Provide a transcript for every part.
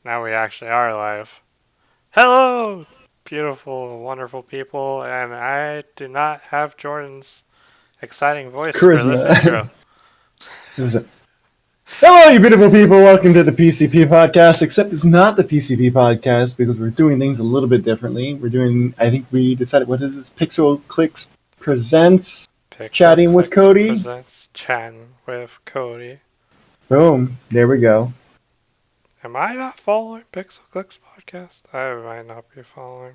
Now we actually are live. Hello, beautiful, wonderful people, and I do not have Jordan's exciting voice for this intro. Charisma. Hello, you beautiful people. Welcome to the PCP podcast, except it's not the PCP podcast because we're doing things a little bit differently. I think we decided, what is this? Pixel Clicks presents Pixel Chatting with Clicks Cody. presents Chattin with Cody. Boom. There we go. Am I not following Pixel Clicks podcast? I might not be following.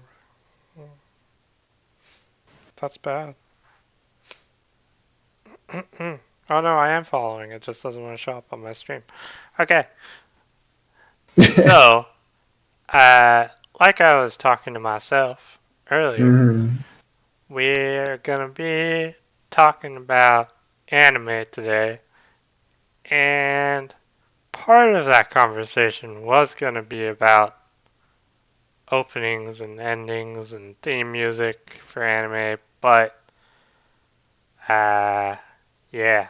That's bad. Oh no, I am following. It just doesn't want to show up on my stream. Okay, so, like I was talking to myself earlier, Mhm. we're gonna be talking about anime today, and part of that conversation was gonna be about openings and endings and theme music for anime, but uh, yeah,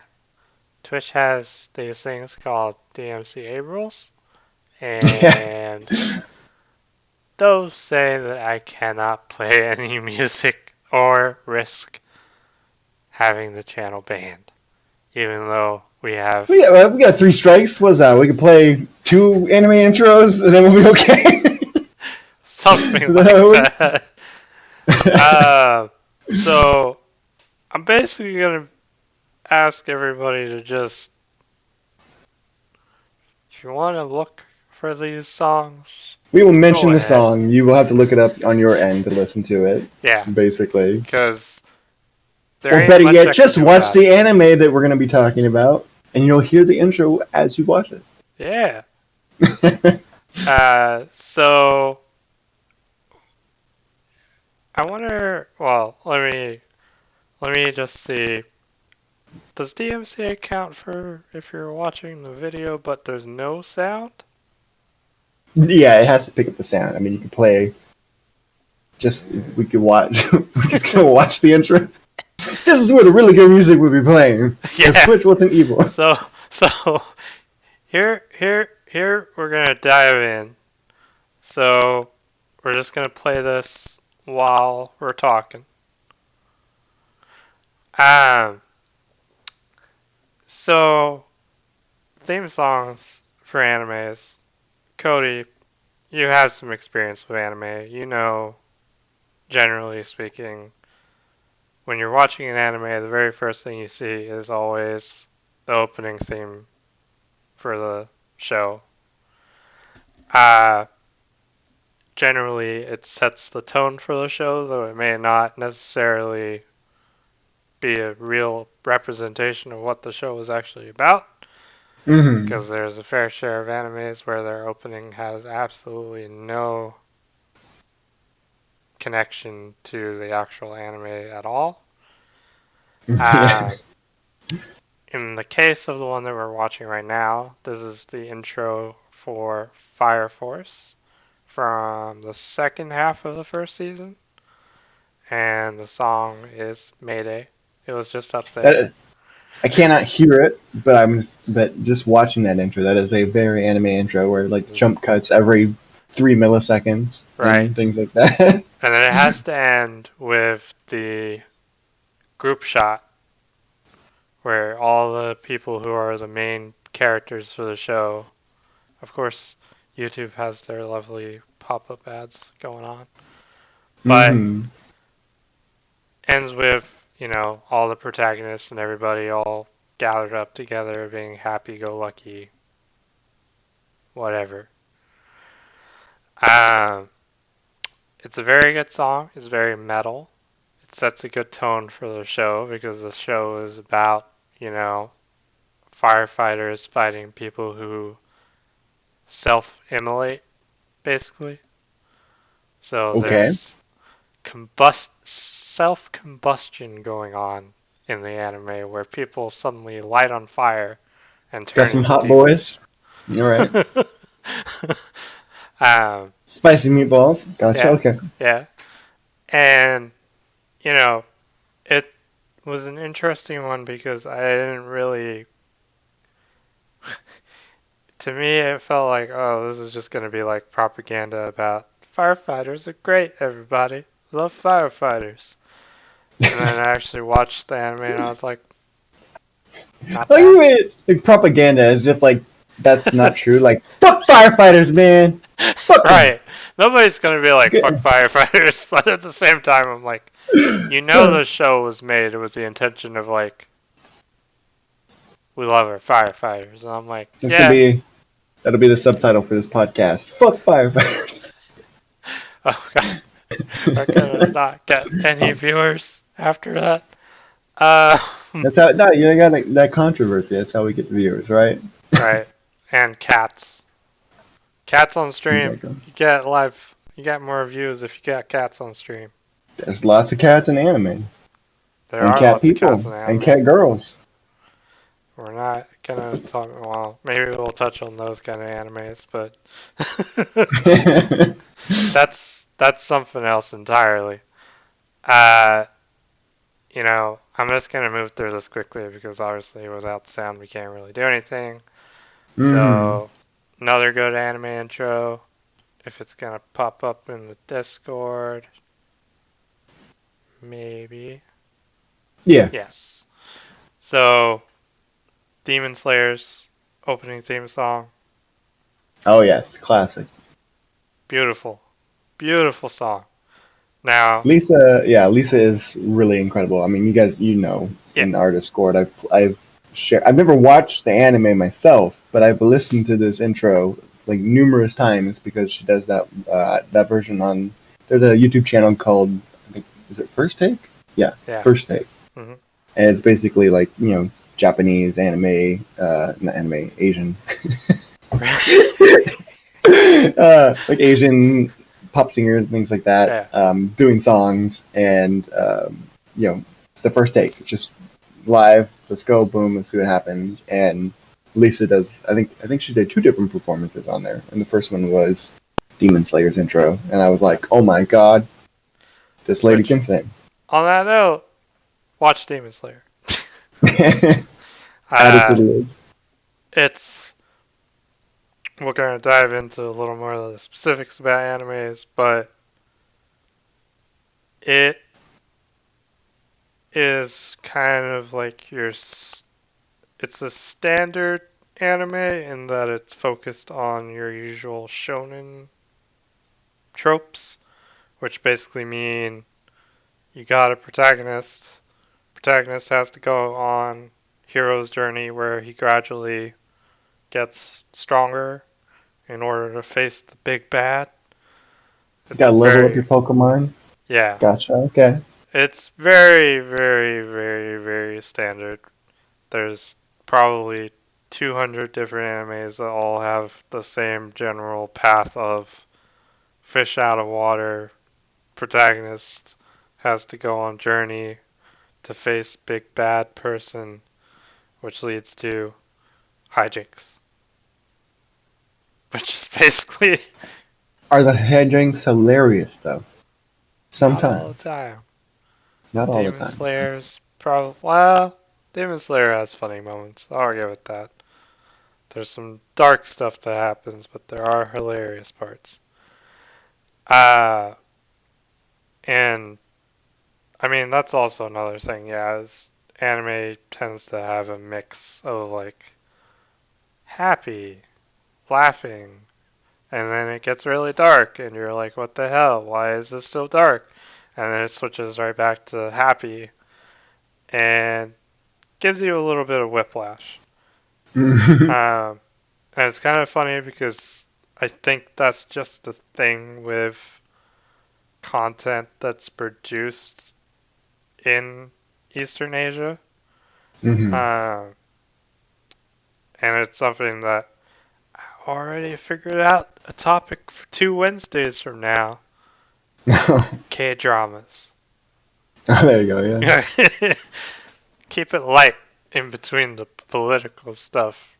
Twitch has these things called DMCA rules, Yeah. and those say that I cannot play any music or risk having the channel banned, even though we have We got 3 strikes. What's that? We can play 2 anime intros and then we'll be okay. something Is that like how it works? that. So I'm basically gonna ask everybody to just, if you want to look for these songs, We will go mention the ahead. song. You will have to look it up on your end to listen to it, Yeah, basically. because there Or ain't better much yet, I can just do watch about it. the anime that we're going to be talking about, and you'll hear the intro as you watch it. Yeah. So I wonder. Well, let me just see. Does DMCA count for if you're watching the video but there's no sound? Yeah, it has to pick up the sound. I mean, you can play. Just we could watch. We're just gonna watch the intro. This is where the really good music would be playing if Yeah. Twitch wasn't evil. So here we're gonna dive in. So we're just gonna play this while we're talking. Um. So theme songs for animes. Cody, you have some experience with anime. You know, generally speaking, when you're watching an anime, the very first thing you see is always the opening theme for the show. Uh, Generally, it sets the tone for the show, though it may not necessarily be a real representation of what the show is actually about. Mm-hmm. Because there's a fair share of animes where their opening has absolutely no connection to the actual anime at all. Yeah. Uh, in the case of the one that we're watching right now, this is the intro for Fire Force from the second half of the first season, and the song is Mayday. It was just up there. That, I cannot hear it, but just watching that intro, that is a very anime intro where like jump cuts every 3 milliseconds Right. and things like that. And then it has to end with the group shot where all the people who are the main characters for the show, of course, YouTube has their lovely pop up ads going on, but Mm-hmm. ends with, all the protagonists and everybody all gathered up together, being happy go lucky, whatever. Um, it's a very good song. It's very metal. It sets a good tone for the show because the show is about, you know, firefighters fighting people who self-immolate, basically. So Okay. there's self-combustion going on in the anime where people suddenly light on fire and Got turn some into hot demons. boys. All right. um, Spicy meatballs. Gotcha. yeah, Okay. yeah. And, you know, it was an interesting one because I didn't really to me, it felt like, oh, this is just going to be like propaganda about firefighters are great, everybody. Love firefighters. And then I actually watched the anime and I was like, not Like you bad. made like propaganda as if like that's not true. Like fuck firefighters, man. Fuck them. Right. Nobody's going to be like, fuck firefighters. But at the same time, I'm like, you know, the show was made with the intention of like, we love our firefighters. And I'm like, This could yeah. be that'll be the subtitle for this podcast. Fuck firefighters. Oh, God. We're going to not get any viewers after that. Uh, That's how. No, you got that controversy. That's how we get viewers, right? right. And cats. Cats on stream. Exactly. You get live. You get more views if you get cats on stream. There's lots of cats in anime, There and are cat lots of cats people, in and anime. cat girls. We're not gonna talk. Well, maybe we'll touch on those kind of animes, but that's something else entirely. Uh, I'm just gonna move through this quickly because obviously without sound we can't really do anything. Mm-hmm. So another good anime intro. If it's gonna pop up in the Discord, maybe. Yeah. Yes. So Demon Slayer's opening theme song, Oh yes, classic. beautiful, beautiful song. Now, Lisa, yeah, Lisa is really incredible. I mean, you guys, yeah, in our Discord, I've never watched the anime myself, but I've listened to this intro like numerous times because she does that version on. There's a YouTube channel called, I think, is it First Take? Yeah, yeah. First Take, Hmm. and it's basically like Japanese anime, not anime, Asian, like Asian pop singers and things like that, Yeah, doing songs, and it's the first take. It's just live. Let's go, boom, and see what happens. And Lisa does. I think she did two different performances on there, and the first one was Demon Slayer's intro, and I was yeah. like, oh my god, this lady Which, can sing. on that note, watch Demon Slayer. Added to Uh, the list. it's we're gonna dive into a little more of the specifics about animes, but it is kind of like it's a standard anime in that it's focused on your usual shonen tropes, which basically mean you got a protagonist. Protagonist has to go on hero's journey where he gradually gets stronger in order to face the big bad. It's Got a to level up your very Pokemon. yeah. Gotcha. Okay. It's very, very, very, very standard. There's probably 200 different animes that all have the same general path of fish out of water. Protagonist has to go on journey to face big bad person, which leads to hijinks. Which is basically Are the headrings hilarious though? not all Sometimes, the time. not all the Demon time. Slayer's probably well. Demon Slayer has funny moments. I'll give it that. There's some dark stuff that happens, but there are hilarious parts. Uh, and I mean that's also another thing. Yeah, is anime tends to have a mix of like happy, laughing, and then it gets really dark, and you're like, what the hell? Why is this so dark? And then it switches right back to happy, and gives you a little bit of whiplash. Um, and it's kind of funny because I think that's just the thing with content that's produced in Eastern Asia. Hmm. Uh, and it's something that I already figured out a topic for 2 Wednesdays from now. Oh, K dramas. there you go. Yeah. Keep it light in between the political stuff,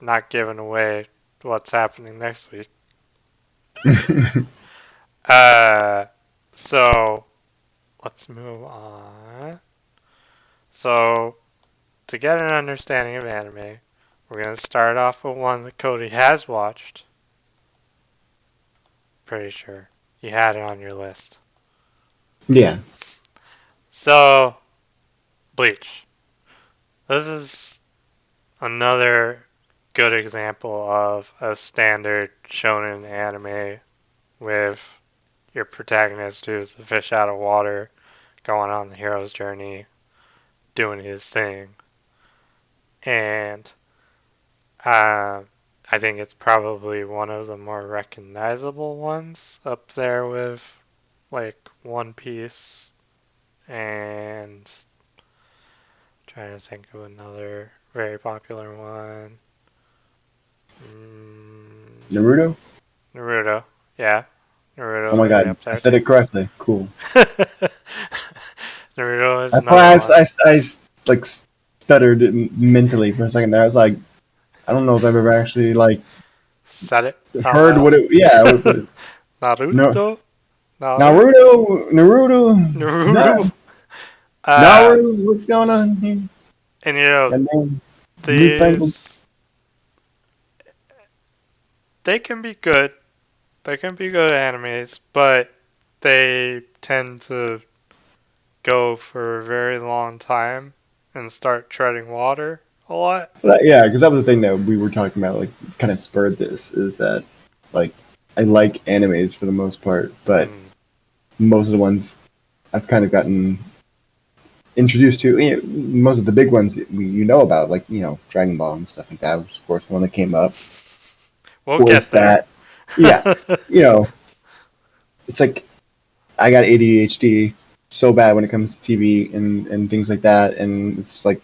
not giving away what's happening next week. Uh, so let's move on. So, to get an understanding of anime, We're gonna start off with one that Cody has watched. Pretty sure you had it on your list. Yeah. So, Bleach. This is another good example of a standard shonen anime with your protagonist who's the fish out of water, going on the hero's journey, doing his thing. And I think it's probably one of the more recognizable ones, up there with like One Piece and trying to think of another very popular one. Naruto? Naruto. Yeah. Oh Naruto my would be god, up I there said too. it correctly. Cool. Naruto is That's why another one. I like stuttered mentally for a second there. I was like, I don't know if I've ever actually like Said it out heard loud. what it. Yeah, no, Naruto? Naruto? Naruto, Naruto? Uh, Naruto. What's going on here? and you know, And then newfangled. these, they can be good. They can be good animes, but they tend to go for a very long time and start treading water a lot. Yeah, because that was the thing that we were talking about. Like, kind of spurred this is that like I like animes for the most part, but Mm. most of the ones I've kind of gotten introduced to, most of the big ones you know about, like Dragon Ball and stuff like that was of course the one that came up. We'll Was get there. that yeah, you know, it's like I got ADHD so bad when it comes to TV and things like that, and it's just like,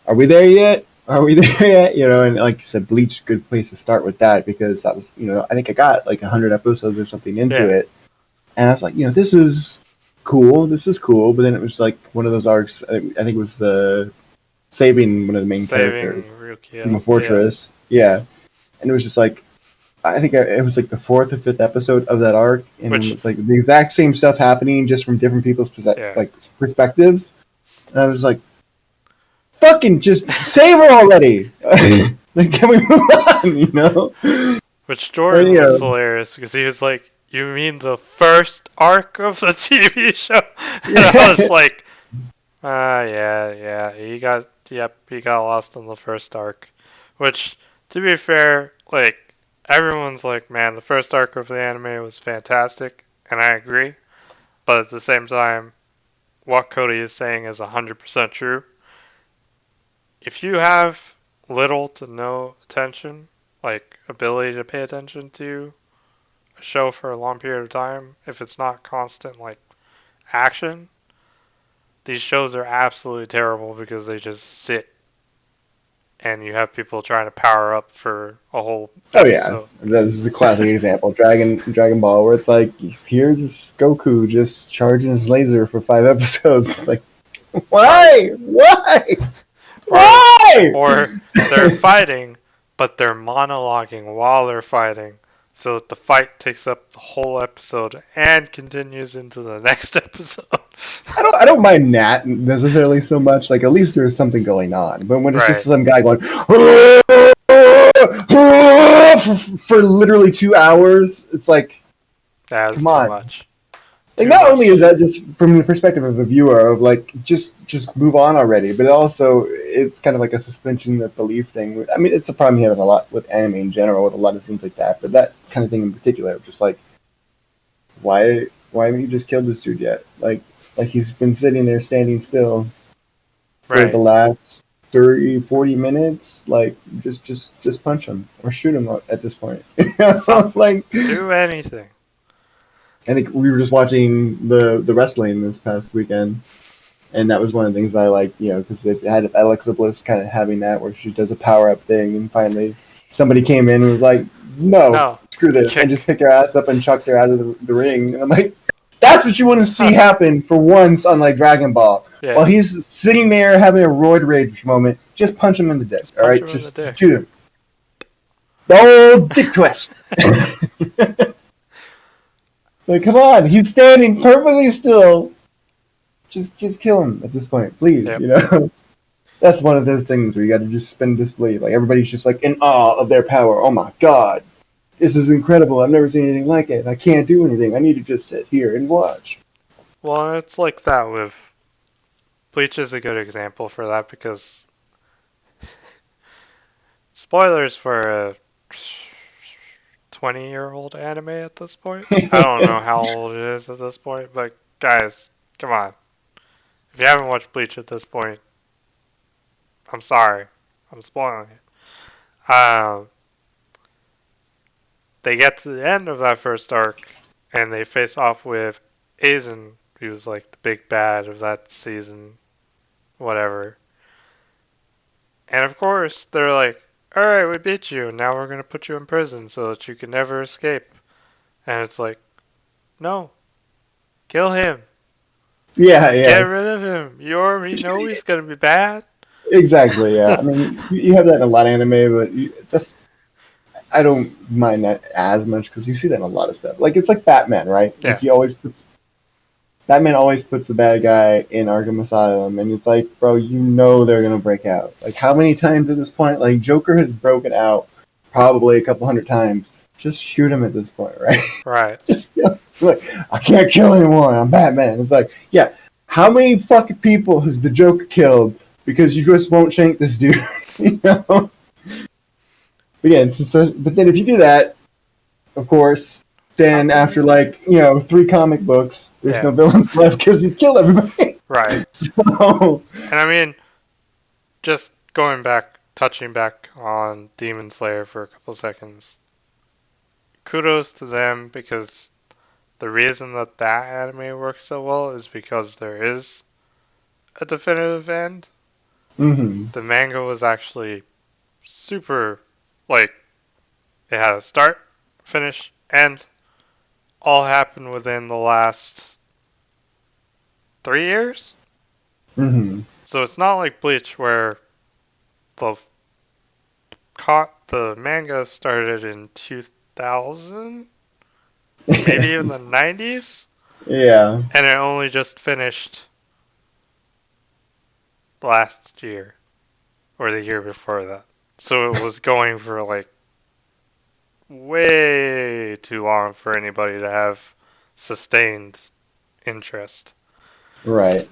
are we there yet? Are we there yet? And like you said, Bleach, good place to start with that because that was, I think I got like 100 episodes or something into Yeah. it, and I was like, this is cool, but then it was like one of those arcs. I think it was saving one of the main characters Saving from a Ryukyu. Yeah. fortress, yeah, and it was just like I think it was like the fourth or fifth episode of that arc, and it Which, was like the exact same stuff happening, just from different people's yeah. like perspectives. And I was like, "Fucking just save her already! Like, can we move on?" Which But, Jordan was hilarious because he was like, "You mean the first arc of the TV show?" And I was yeah, like, yeah. He got lost in the first arc." Which, to be fair, like everyone's like, "Man, the first arc of the anime was fantastic," and I agree. But at the same time, what Cody is saying is 100% true. If you have little to no attention, like ability to pay attention to a show for a long period of time, if it's not constant like action, these shows are absolutely terrible because they just sit and you have people trying to power up for a whole oh yeah, episode. this is a classic example. Dragon Ball, where it's like, here's Goku just charging his laser for 5 episodes. It's like, or why, or why? or they're fighting, but they're monologuing while they're fighting, so that the fight takes up the whole episode and continues into the next episode. I don't mind that necessarily so much. Like, at least there's something going on. But when it's just Right. some guy going for literally 2 hours, it's like, That is come too on. much. Like, Too not much. only is that just from the perspective of a viewer of like just move on already, but also it's kind of like a suspension of belief thing. I mean, it's a problem you have a lot with anime in general, with a lot of things like that. But that kind of thing in particular, just like, why haven't you just killed this dude yet? Like he's been sitting there standing still for the Right. last 30, 40 minutes. Like, just punch him or shoot him at this point. Something. Like, Do anything. I think we were just watching the wrestling this past weekend, and that was one of the things I like, because it had Alexa Bliss kind of having that where she does a power up thing, and finally somebody came in and was like, "No, No. screw this," and just Kick. picked her ass up and chucked her out of the ring. And I'm like, that's what you want to see Huh. happen for once on like Dragon Ball. Yeah. While he's sitting there having a roid rage moment, just punch him in the dick. Just All punch right, him in the just dick. shoot him. The old dick twist. Like, come on, he's standing perfectly still. Just kill him at this point, please. Yep. that's one of those things where you got to just suspend disbelief. Like everybody's just like in awe of their power. Oh my god, this is incredible! I've never seen anything like it. I can't do anything. I need to just sit here and watch. Well, it's like that with Bleach is a good example for that because spoilers for a 20-year-old anime at this point. I don't know how old it is at this point, but guys, come on. If you haven't watched Bleach at this point, I'm sorry. I'm spoiling it. They get to the end of that first arc and they face off with Aizen, who was like the big bad of that season, whatever. And of course, they're like, alright, we beat you, now we're gonna put you in prison so that you can never escape. And it's like, no, kill him. Yeah, Get yeah, rid of him. You already know he's gonna be bad. exactly. Yeah, I mean, you have that in a lot of anime, but that's I don't mind that as much because you see that in a lot of stuff. Like it's like Batman, right? Like Yeah, he always puts Batman always puts the bad guy in Arkham Asylum, and it's like, bro, you know they're gonna break out. Like how many times at this point? Like Joker has broken out probably a couple hundred times. Just shoot him at this point, right? right. Just like I can't kill anyone. I'm Batman. It's like, yeah, how many fucking people has the Joker killed because you just won't shank this dude? you know. But yeah, but then if you do that, of course, How then can after you? like three comic books, there's Yeah, no villains left because he's killed everybody. right. so And I mean, just going back, touching back on Demon Slayer for a couple seconds. Kudos to them because the reason that that anime works so well is because there is a definitive end. hmm The manga was actually super, like, it had a start, finish, end, all happened within the last 3 years. hmm So it's not like Bleach where the the manga started in 2000, maybe even the 90s, yeah, and it only just finished last year or the year before that. So it was going for like way too long for anybody to have sustained interest. right.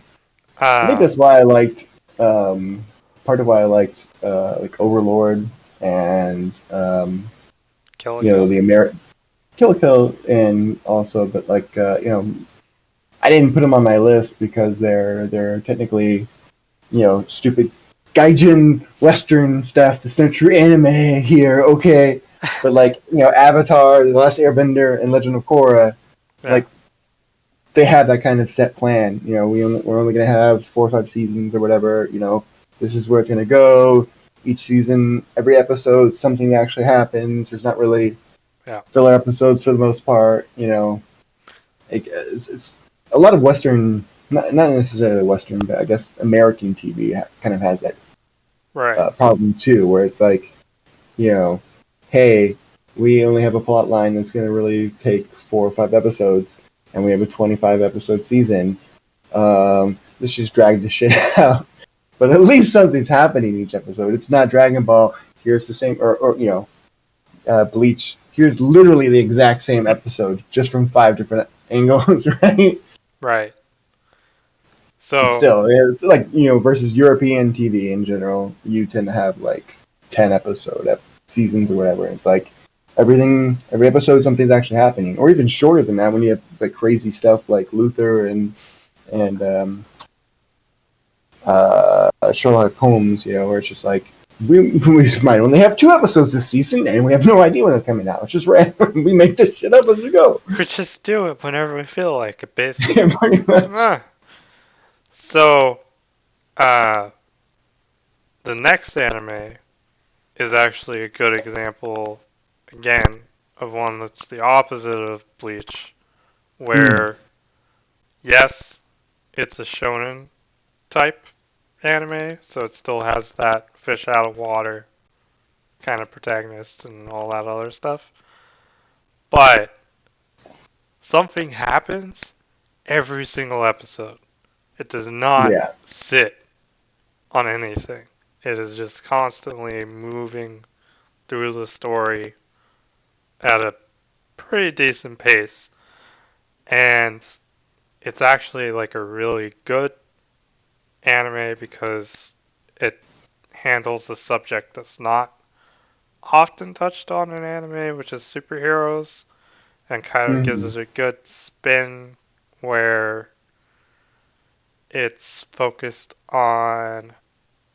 I think Uh, that's why I liked part of why I liked like Overlord and Kill a Kill. the Kill Kill and also, but like I didn't put them on my list because they're technically stupid gaijin Western stuff. It's not true anime here, okay? But like Avatar, The Last Airbender, and Legend of Korra, Yeah, like they have that kind of set plan. We're only gonna have 4 or 5 seasons or whatever. This is where it's gonna go. Each season, every episode, something actually happens. There's not really yeah, filler episodes for the most part. It's a lot of Western, not necessarily Western, but I guess American TV kind of has that right, problem too, where it's like, you know, hey, we only have a plot line that's going to really take 4 or 5 episodes, and we have a 25 episode season. Let's just drag the shit out. But at least something's happening each episode. It's not Dragon Ball. Here's the same, or Bleach. Here's literally the exact same episode, just from 5 different angles, right? right. But So, still, it's like versus European TV in general. You tend to have like 10 episode seasons or whatever. It's like every episode something's actually happening, or even shorter than that when you have like crazy stuff like Luther and Sherlock Holmes. Where it's just like we might only have 2 episodes this season, and we have no idea when they're coming out. It's just random. We make this shit up as we go. we just do it whenever we feel like it, basically. Pretty much. Ah. So, uh, the next anime is actually a good example, again, of one that's the opposite of Bleach, Mm, where, yes, it's a shonen type anime, so it still has that fish out of water kind of protagonist and all that other stuff. But something happens every single episode. It does not yeah. sit. on anything. It is just constantly moving through the story at a pretty decent pace. And it's actually like a really good anime because it handles a subject that's not often touched on in anime, which is superheroes, and kind of gives Hmm. it a good spin where it's focused on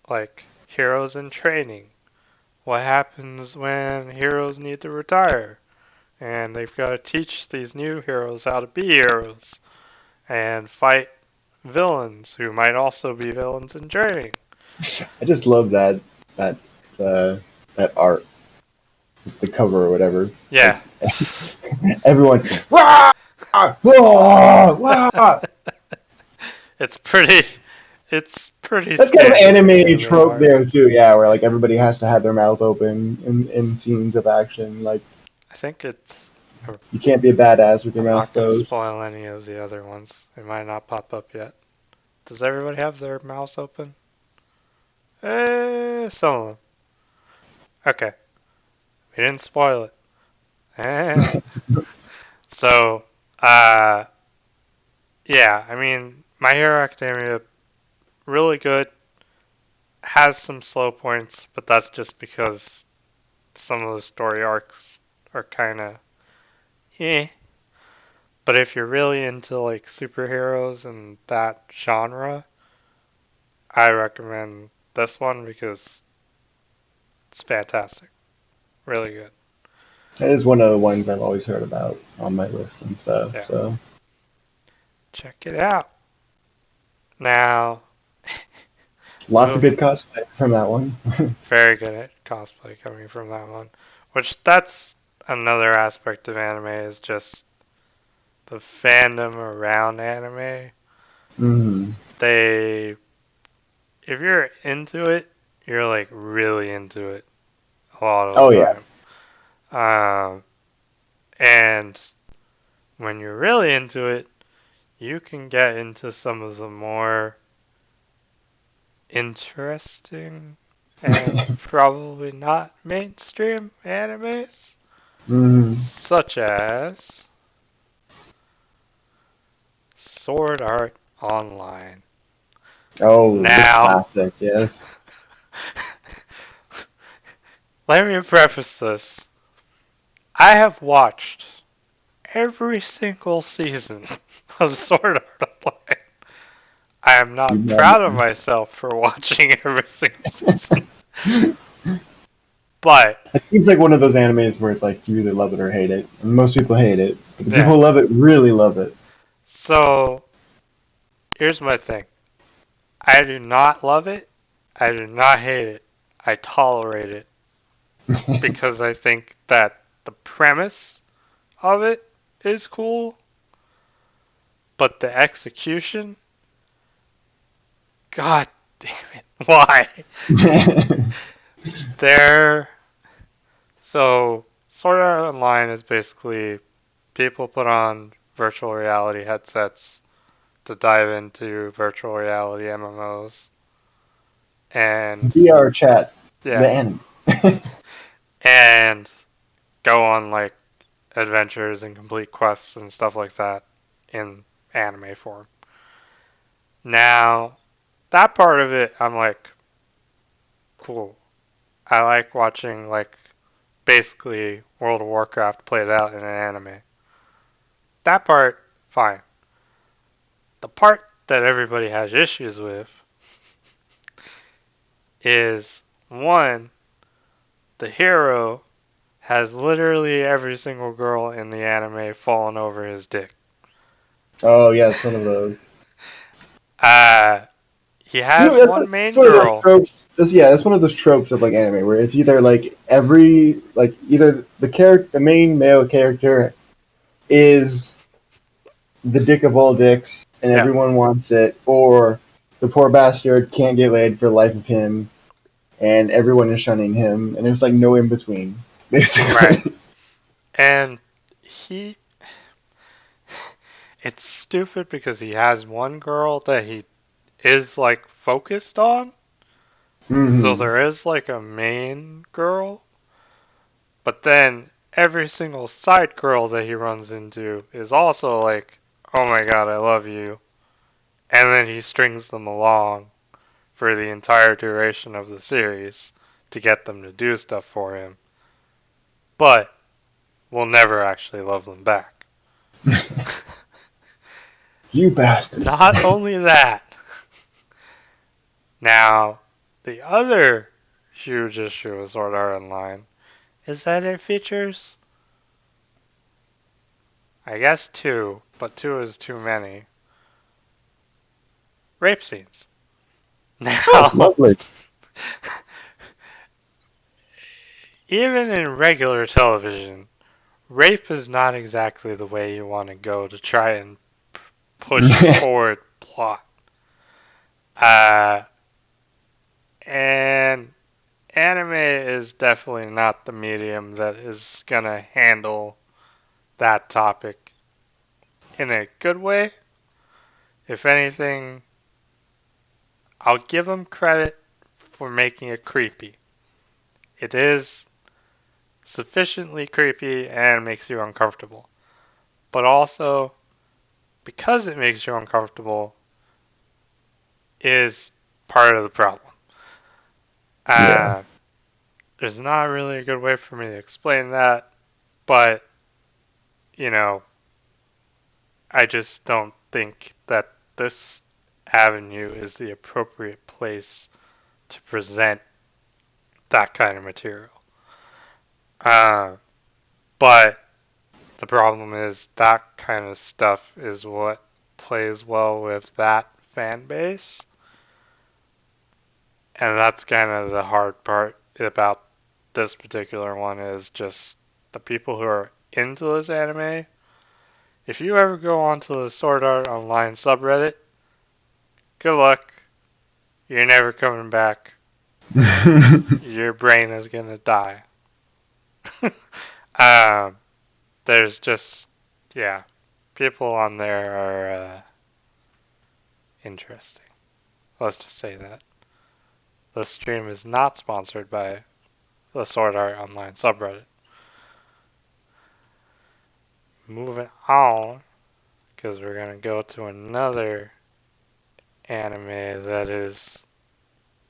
like heroes in training. What happens when heroes need to retire? And they've got to teach these new heroes how to be heroes and fight villains who might also be villains in training. I just love that uh, that art, the cover or whatever. Yeah. Like everyone, "Wah! Wah! Wah!" it's pretty it's pretty That's kind of standard anime anime trope art. there too. Yeah, where like everybody has to have their mouth open in scenes of action. Like I think it's you can't be a badass with your I'm mouth not going to closed. spoil any of the other ones. It might not pop up yet. Does everybody have their mouse open? Some of them. Okay, we didn't spoil it. Eh. So, uh, yeah, I mean, My Hero Academia, really good, has some slow points, but that's just because some of the story arcs are kind of eh. But if you're really into like superheroes and that genre, I recommend this one because it's fantastic. Really good. That is one of the ones I've always heard about on my list and stuff. Yeah. So Check it out. Now, lots of move. good cosplay from that one. Very good at cosplay coming from that one. Which that's another aspect of anime is just the fandom around anime. Hmm. They, if you're into it, you're like really into it a lot of Oh the yeah. time. Um, and when you're really into it, you can get into some of the more interesting and probably not mainstream animes, Hmm. such as Sword Art Online. Oh, the Now, classic. Yes. let me preface this. I have watched every single season of Sword Art Online. I am You not know, proud of myself for watching every single season, but it seems like one of those animes where it's like you either love it or hate it, and most people hate it, but the people yeah. who love it really love it. So, here's my thing. I do not love it. I do not hate it. I tolerate it because I think that the premise of it is cool, but the execution, god damn it, why? There. So, Sword Art Online is basically people put on virtual reality headsets to dive into virtual reality MMOs, and VR chat, the yeah, anime. and go on like adventures and complete quests and stuff like that in anime form. Now, that part of it, I'm like, cool. I like watching like basically World of Warcraft played out in an anime. That part, fine. The part that everybody has issues with is one, the hero has literally every single girl in the anime fallen over his dick. Oh yeah, it's one of those. Uh, he You know, has one that's main one of those girl. tropes. Yeah, that's one of those tropes of like anime where it's either like every like either the main male character is the dick of all dicks and Yeah, everyone wants it, or the poor bastard can't get laid for the life of him and everyone is shunning him, and there's like no in between, right. basically. And he, it's stupid because he has one girl that he is like focused on, So Hmm. there is like a main girl, but then every single side girl that he runs into is also like, oh my god, I love you. And then he strings them along for the entire duration of the series to get them to do stuff for him, but will never actually love them back. You bastard. Not only that, now the other huge issue with Sword Art Online is that it features, I guess, two, but two is too many rape scenes. Oh, Now, lovely. even in regular television, rape is not exactly the way you want to go to try and push forward plot. Uh, and anime is definitely not the medium that is gonna handle that topic in a good way. If anything, I'll give them credit for making it creepy. It is sufficiently creepy and makes you uncomfortable. But also, because it makes you uncomfortable, is part of the problem. Yeah. Uh, there's not really a good way for me to explain that, but, you know, I just don't think that this avenue is the appropriate place to present that kind of material. Uh, but the problem is that kind of stuff is what plays well with that fan base, and that's kind of the hard part about this particular one is just the people who are into this anime. If you ever go onto the Sword Art Online subreddit, good luck. You're never coming back. Your brain is gonna die. um, there's just, yeah, people on there are interesting. Let's just say that. This stream is not sponsored by the Sword Art Online subreddit. Moving on, because we're gonna go to another anime that is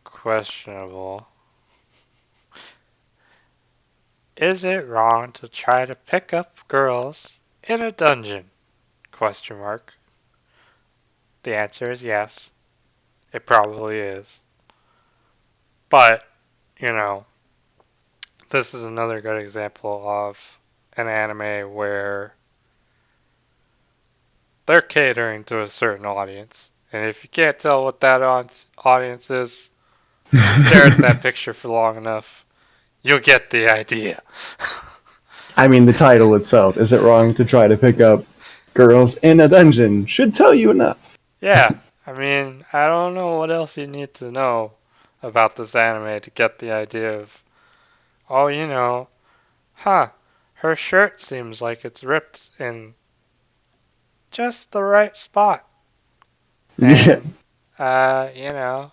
questionable. Is it wrong to try to pick up girls in a dungeon? Question mark. The answer is yes. It probably is. But, you know, this is another good example of an anime where they're catering to a certain audience. And if you can't tell what that audience is, stare at that picture for long enough, you'll get the idea. I mean, the title itself, is it wrong to try to pick up girls in a dungeon? Should tell you enough. Yeah, I mean, I don't know what else you need to know about this anime to get the idea of, oh, huh, her shirt seems like it's ripped in just the right spot. Yeah. And, you know,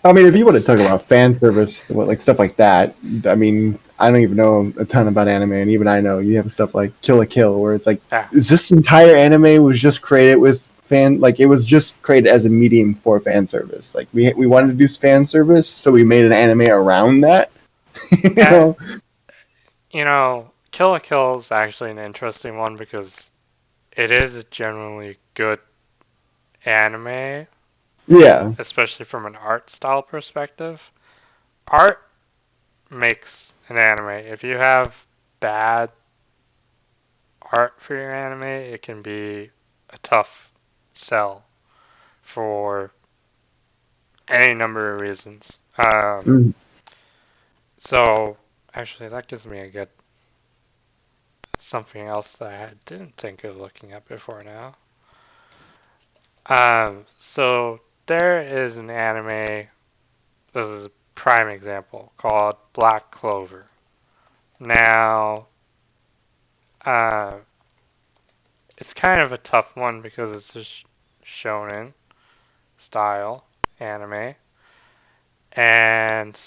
I mean, if you want to it's, talk about fan service, like stuff like that, I mean, I don't even know a ton about anime, and even I know you have stuff like Kill a Kill, where it's like, yeah, is this entire anime was just created with fan, like it was just created as a medium for fan service. Like we wanted to do fan service, so we made an anime around that. you uh, know? Kill a Kill is actually an interesting one because it is a generally good anime, Yeah. especially from an art style perspective. Art makes an anime. If you have bad art for your anime, it can be a tough sell for any number of reasons. Mm. So actually, that gives me a good something else that I didn't think of looking at before now. So there is an anime. This is a prime example called Black Clover. Now, uh, it's kind of a tough one because it's a shonen style. anime, and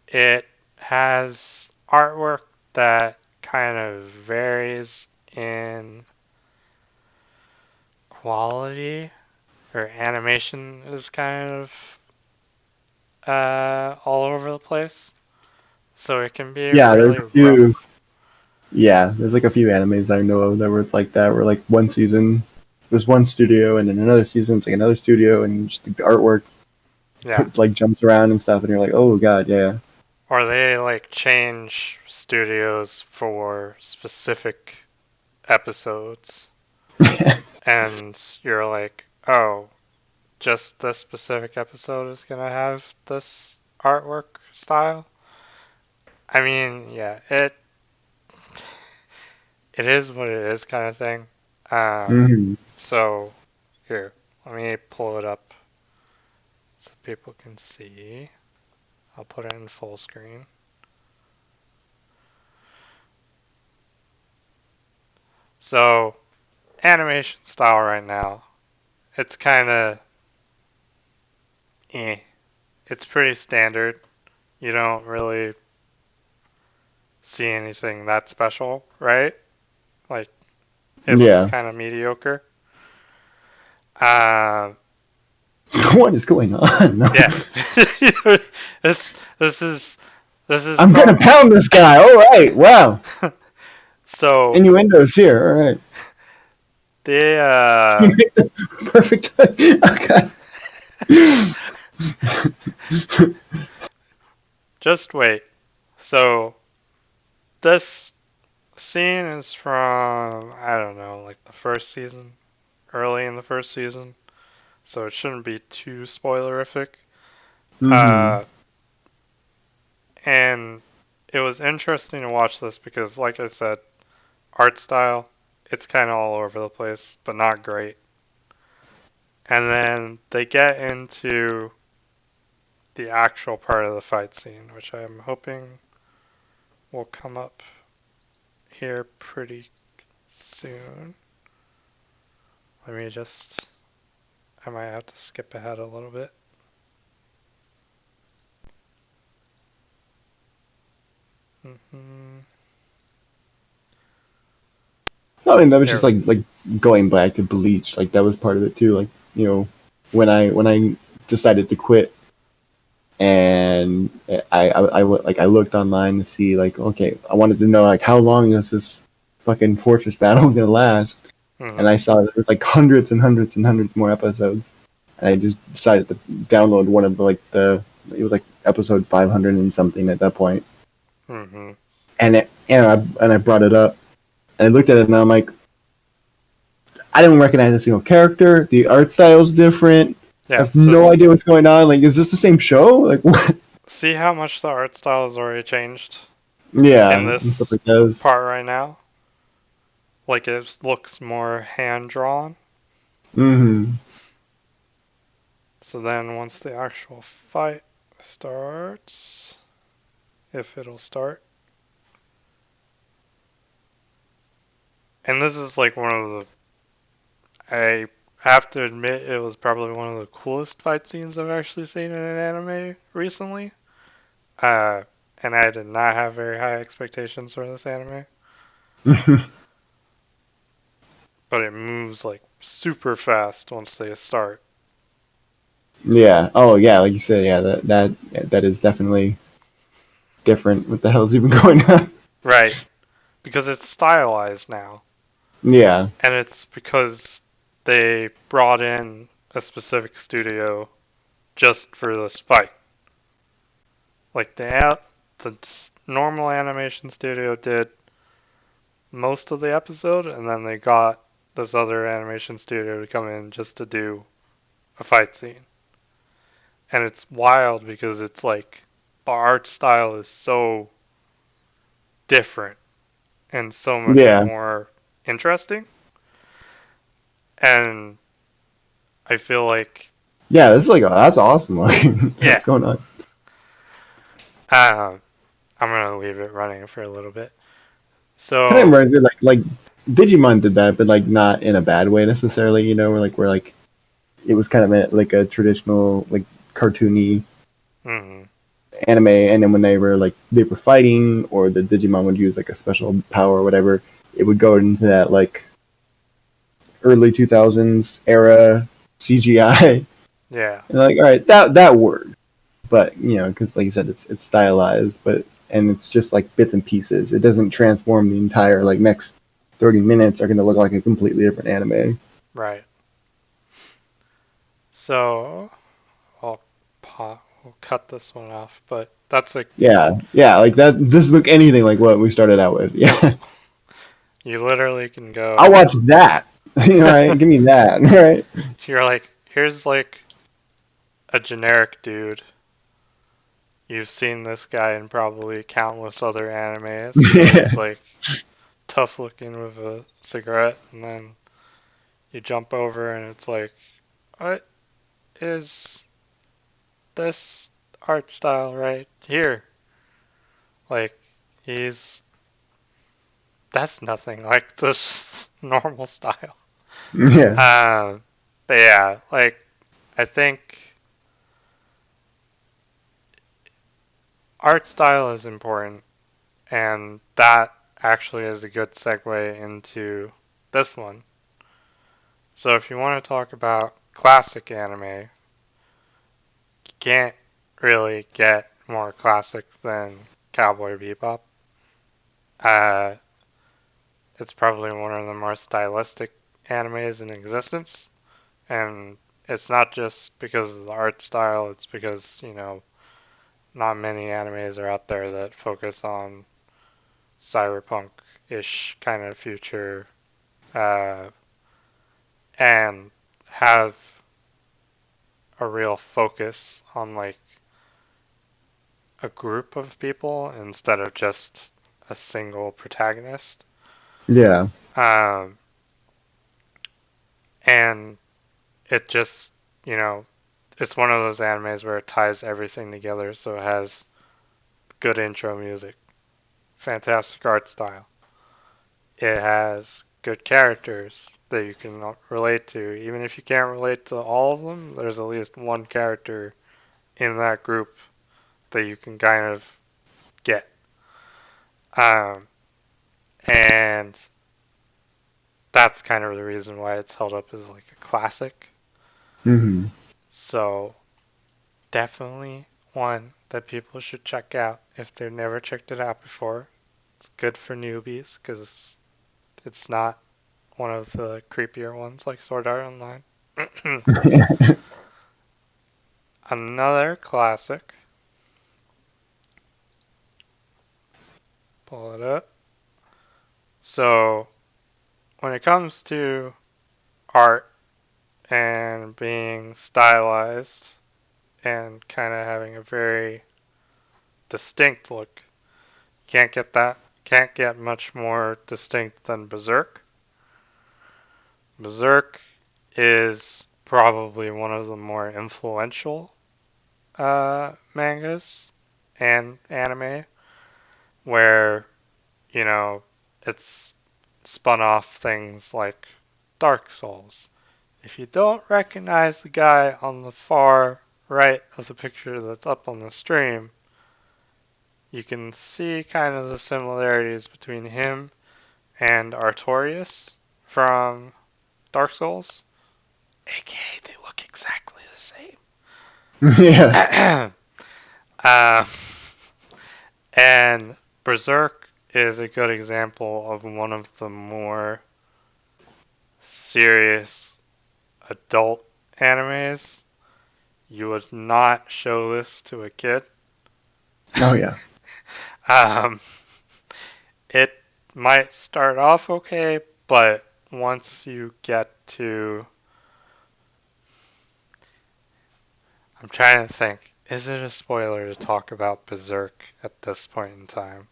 it has artwork that kind of varies in quality, or animation is kind of all over the place. So it can be Yeah, there's really a few. rough. Yeah, there's like a few animes I know of that where it's like that, where like one season there's one studio, and then another season it's like another studio, and just the artwork Yeah. like jumps around and stuff, and you're like, oh god, yeah. Or they like change studios for specific episodes. And you're like, oh, just this specific episode is gonna have this artwork style. I mean, yeah, it is what it is, kind of thing. Hmm. So here, let me pull it up so people can see. I'll put it in full screen. So animation style right now, it's kind of eh. It's pretty standard. You don't really see anything that special, right? Like it looks Yeah. kind of mediocre. Uh, What is going on? yeah. this this is this is I'm gonna probably pound this guy. All right. Wow. so Innuendos here. All right. the Perfect. Okay. just wait. So this scene is from, I don't know, like the first season, early in the first season. So it shouldn't be too spoilerific. Hmm. Uh, and it was interesting to watch this because, like I said, art style, it's kind of all over the place, but not great. And then they get into the actual part of the fight scene, which I'm hoping will come up here pretty soon. Let me just, I might have to skip ahead a little bit. Hmm. I mean, that was just Here. like going back to Bleach. Like that was part of it too. Like when I decided to quit, and like I looked online to see like, okay, I wanted to know like how long is this fucking fortress battle gonna last, and Hmm. I saw that there's like hundreds and hundreds and hundreds more episodes, and I just decided to download one of the it was like episode 500 and something at that point, Hmm. and I brought it up, and I looked at it, and I'm like, I didn't recognize a single character. The art style's different. I Yeah, have no idea what's going on. Like, is this the same show? Like, what? see how much the art style has already changed Yeah, in and stuff this like those. part right now? Like it looks more hand drawn. Mm-hmm. So then once the actual fight starts, if it'll start, and this is like one of I have to admit it was probably one of the coolest fight scenes I've actually seen in an anime recently. Uh, and I did not have very high expectations for this anime, but it moves like super fast once they start. Yeah. Oh, yeah. Like you said, yeah. That is definitely different. What the hell's even going on? Right, because it's stylized now, Yeah. and it's because they brought in a specific studio just for this fight. Like the normal animation studio did most of the episode, and then they got this other animation studio to come in just to do a fight scene. And it's wild because it's like the art style is so different and so much Yeah. more interesting. And I feel like, Yeah. This is like that's awesome. Like, yeah, what's going on? uh, I'm gonna leave it running for a little bit. Kind of So, reminds me like Digimon did that, but like not in a bad way necessarily. You know, where like it was kind of like a traditional like cartoony Mm-hmm. anime, and then when they were fighting, or the Digimon would use like a special power or whatever, it would go into that like early 2000s era CGI. Yeah. And like, all right, that worked, but because like you said, it's stylized, but and it's just like bits and pieces. It doesn't transform the entire like next 30 minutes are going to look like a completely different anime. Right. So I'll we'll cut this one off, but that's like Yeah, like that doesn't look anything like what we started out with. nope. Yeah, You literally can I'll go. watch that. All right, give me that. All right. You're like, here's like a generic dude. You've seen this guy in probably countless other animes where Yeah. he's like tough looking with a cigarette, and then you jump over and it's like, what is this art style right here? Like, he's that's nothing like this normal style. Yeah. But yeah, like I think art style is important, and that actually is a good segue into this one. So if you want to talk about classic anime, you can't really get more classic than Cowboy Bebop. Uh, it's probably one of the more stylistic animes in existence, and it's not just because of the art style. It's because not many animes are out there that focus on cyberpunk-ish kind of future, uh, and have a real focus on like a group of people instead of just a single protagonist. Yeah. Um, and it just, you know, it's one of those animes where it ties everything together. So it has good intro music, fantastic art style. It has good characters that you can relate to. Even if you can't relate to all of them, there's at least one character in that group that you can kind of get. Um, and that's kind of the reason why it's held up as like a classic. Hmm. So definitely one that people should check out if they've never checked it out before. It's good for newbies because it's not one of the creepier ones like Sword Art Online. Another classic. Pull it up. So when it comes to art and being stylized and kind of having a very distinct look, can't get much more distinct than Berserk. Berserk is probably one of the more influential mangas and anime where, you know, it's spun off things like Dark Souls. If you don't recognize the guy on the far right of the picture that's up on the stream, you can see kind of the similarities between him and Artorias from Dark Souls. AKA, they look exactly the same. Yeah. uh, and Berserk is a good example of one of the more serious adult animes. You would not show this to a kid. Oh yeah. Um, it might start off okay, but once you get to. I'm trying to think. Is it a spoiler to talk about Berserk at this point in time?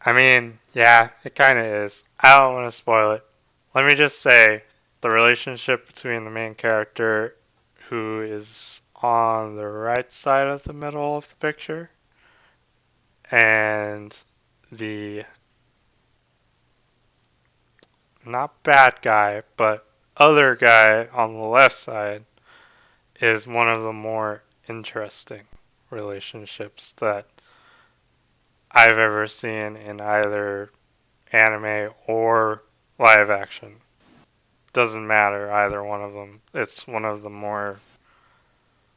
I mean, yeah, it kind of is. I don't want to spoil it. Let me just say the relationship between the main character, who is on the right side of the middle of the picture, and the not bad guy, but other guy on the left side is one of the more interesting relationships that I've ever seen in either anime or live action. Doesn't matter either one of them. It's one of the more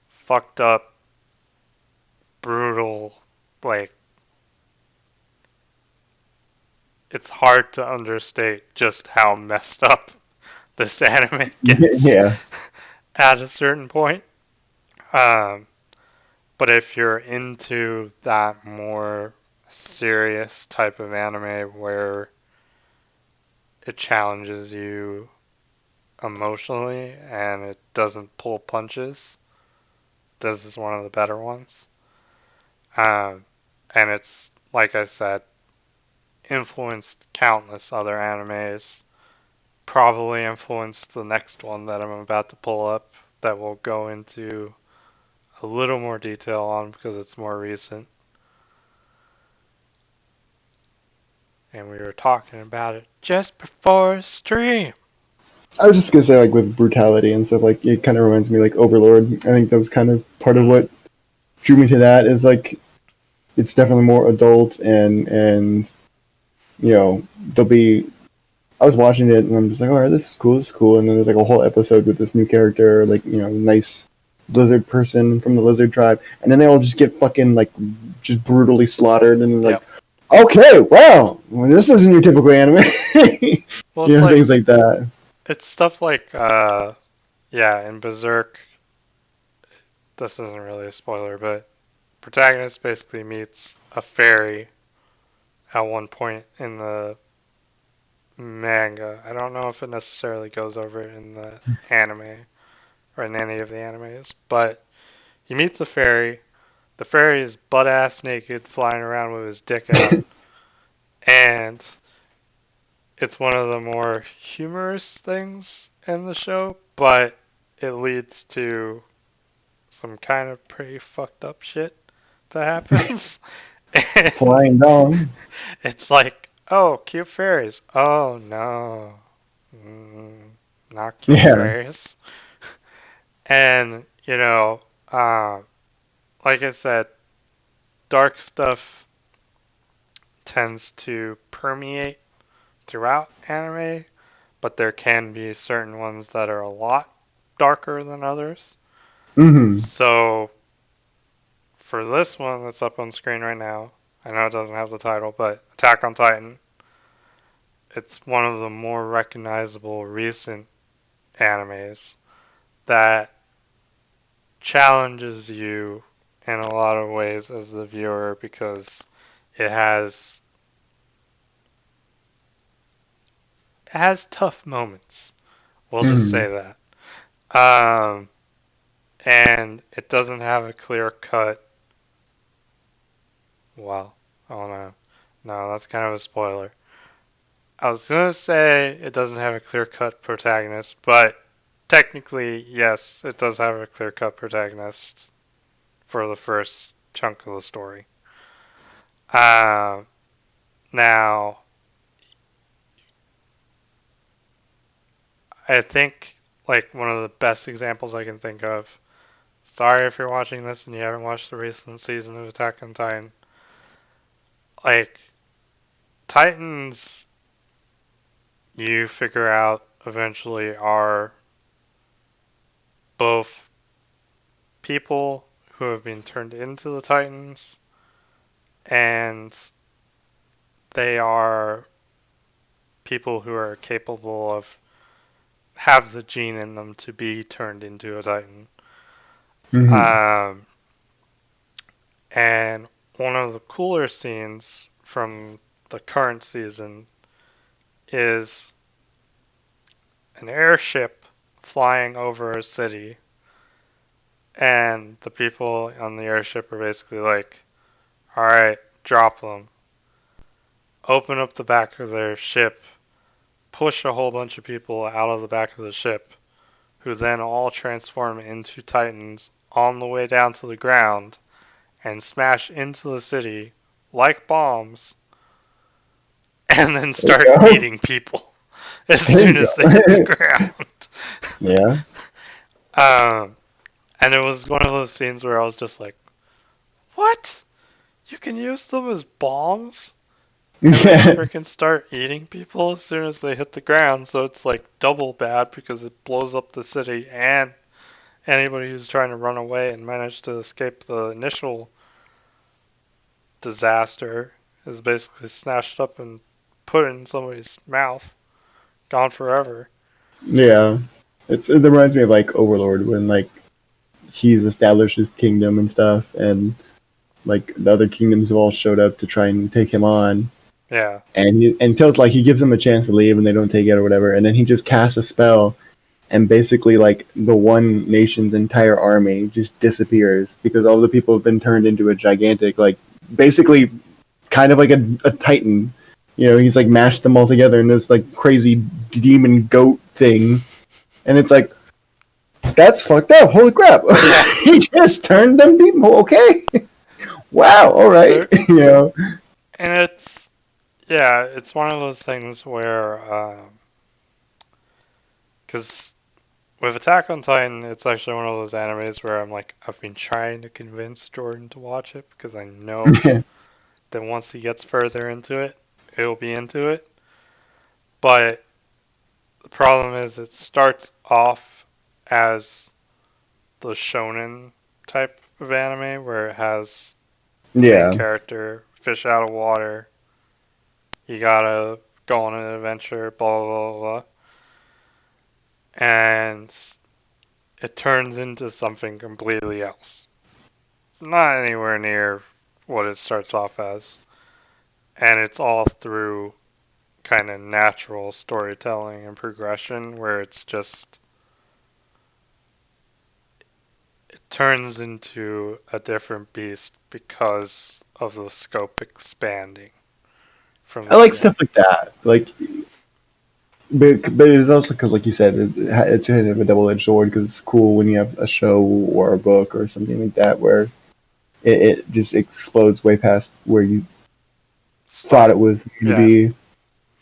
fucked up, brutal, like it's hard to understate just how messed up this anime gets Yeah. at a certain point. Um, but if you're into that more serious type of anime where it challenges you emotionally and it doesn't pull punches, this is one of the better ones. Um, and it's, like I said, influenced countless other animes. Probably influenced the next one that I'm about to pull up that we'll go into a little more detail on because it's more recent. And we were talking about it just before stream. I was just gonna say, like with brutality and stuff, like it kind of reminds me like Overlord. I think that was kind of part of Mm-hmm. what drew me to that. Is like it's definitely more adult and there'll be. I was watching it and I'm just like, all right, this is cool, this is cool. And then there's like a whole episode with this new character, like nice lizard person from the lizard tribe, and then they all just get fucking like just brutally slaughtered and like, Yep. okay, well, this isn't your typical anime, Well, it's like things like that. it's stuff like yeah, in Berserk. This isn't really a spoiler, but protagonist basically meets a fairy at one point in the manga. I don't know if it necessarily goes over in the anime or in any of the animes, but he meets a fairy. The fairy is butt ass naked, flying around with his dick out, and it's one of the more humorous things in the show, but it leads to some kind of pretty fucked up shit that happens. And Flying dong. it's like, oh, cute fairies. Oh no, mm, not cute Yeah. fairies. And like I said, dark stuff tends to permeate throughout anime, but there can be certain ones that are a lot darker than others. Mm-hmm. So for this one that's up on screen right now, I know it doesn't have the title, but Attack on Titan, it's one of the more recognizable recent animes that challenges you in a lot of ways as the viewer because it has it has tough moments. We'll just Mm-hmm. say that. Um, and it doesn't have a clear cut. Well, oh no, no, that's kind of a spoiler. I was gonna say it doesn't have a clear cut protagonist, but technically, yes, it does have a clear cut protagonist for the first chunk of the story. Uh, now, I think like one of the best examples I can think of. Sorry if you're watching this and you haven't watched the recent season of Attack on Titan. Like Titans, you figure out eventually are both people who have been turned into the Titans, and they are people who are capable of have the gene in them to be turned into a Titan. Mm-hmm. Um, and one of the cooler scenes from the current season is an airship flying over a city, and the people on the airship are basically like, alright, drop them. Open up the back of their ship, push a whole bunch of people out of the back of the ship, who then all transform into Titans on the way down to the ground and smash into the city like bombs, and then There start you go. eating people as There soon you as they hit the go. ground. Yeah. um, and it was one of those scenes where I was just like, "What? You can use them as bombs?" And they Yeah. freaking start eating people as soon as they hit the ground, so it's like double bad because it blows up the city and anybody who's trying to run away and manage to escape the initial disaster is basically snatched up and put in somebody's mouth, gone forever. Yeah. It reminds me of like Overlord when like he's established his kingdom and stuff, and like the other kingdoms have all showed up to try and take him on, Yeah, and tells like he gives them a chance to leave and they don't take it or whatever, and then he just casts a spell, and basically like the one nation's entire army just disappears because all the people have been turned into a gigantic like basically kind of like a titan. You know, he's like mashed them all together in this like crazy demon goat thing, and it's like that's fucked up. Holy crap! yeah. He just turned them people. Okay, wow. All right, There, you know. and it's one of those things where, because with Attack on Titan, it's actually one of those animes where I'm like, I've been trying to convince Jordan to watch it because I know that once he gets further into it, he'll be into it. But the problem is, it starts off as the shonen type of anime where it has the main Yeah, character fish out of water. You gotta go on an adventure, blah blah blah, blah. And it turns into something completely else. Not anywhere near what it starts off as. And it's all through kind of natural storytelling and progression where it's just it turns into a different beast because of the scope expanding from I the like beginning. stuff like that. Like, but it's also because, like you said, it's kind of a double-edged sword because it's cool when you have a show or a book or something like that where it just explodes way past where you thought Start, it was going to yeah, be.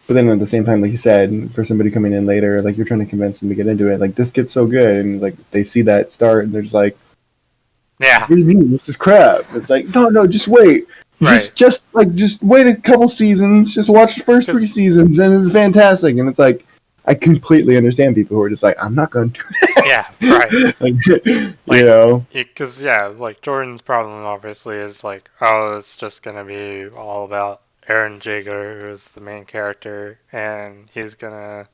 But then at the same time, like you said, for somebody coming in later, like you're trying to convince them to get into it. Like this gets so good, and like they see that start, and they're just like, yeah, "What do you mean? This is crap." It's like, no, no, just wait. right. Just wait a couple seasons. Just watch the first three Because seasons, and it's fantastic. And it's like, I completely understand people who are just like, I'm not going to. yeah, right. Like, you Like, know, because yeah, like Jordan's problem obviously is like, oh, it's just gonna be all about Aaron Jaeger, who's the main character, and he's gonna